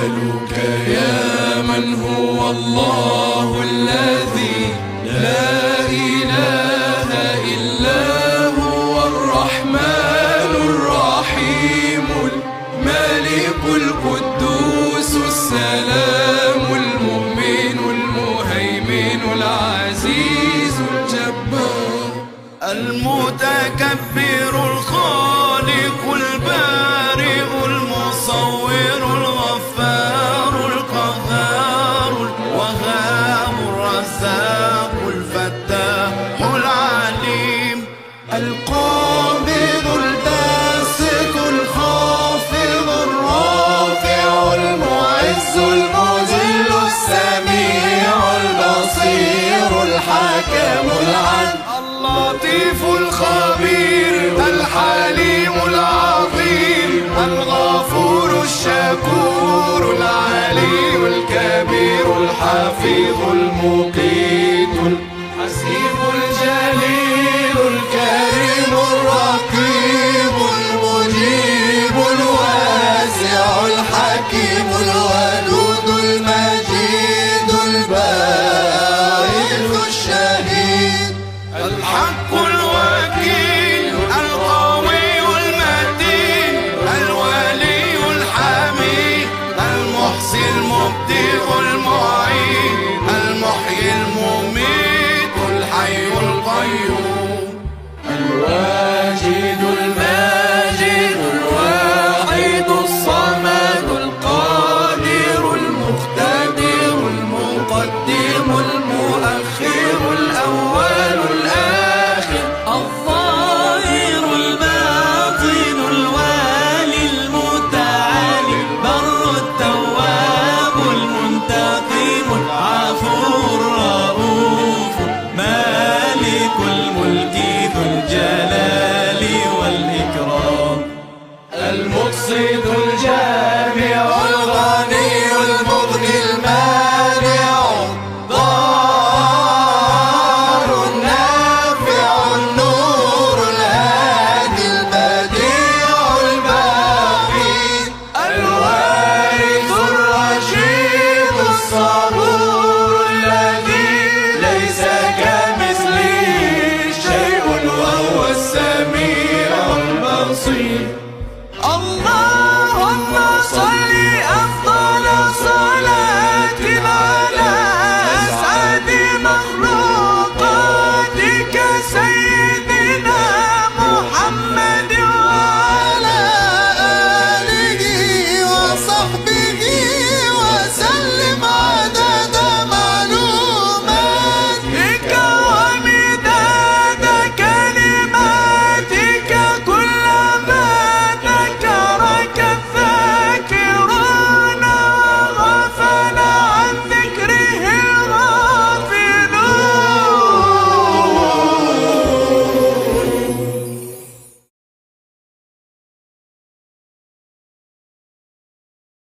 نسألك يا من هو الله الذي لا إله إلا هو الرحمن الرحيم الملك القدوس السلام المؤمن المهيمن العزيز الجبار المتكبر الخالق البارئ المصور الغفار القهار الوهاب الرزاق الفتاح العليم القابض الباسط الخافض الرافع المعز المذل السميع البصير الحكم العدل اللطيف الخبير الحليم العظيم الغفور الشكور العلي الكبير الحفيظ المقيت الحسيب الجليل الكريم الرقيب المجيب الواسع الحكيم الودود المجيد الباعث الشهيد الحق الوكيل القوي المتين الولي الحميد المحصي المبدئ المعين المحيي المميت الحي القيوم الواجد الماجد الواحد الصمد القادر المقتدر المقدم المؤخر الأول الآخر الظاهر الباطن الوالي المتعالي البر التواب المنتقم العفو الرؤوف مالك الملك ذو الجلال والإكرام المقسط الجامع الغني المغني المانع الضار النافع النور الهادي البديع الباقي الوارث الرشيد الصبور الذي ليس كمثله شيء وهو السميع البصير الله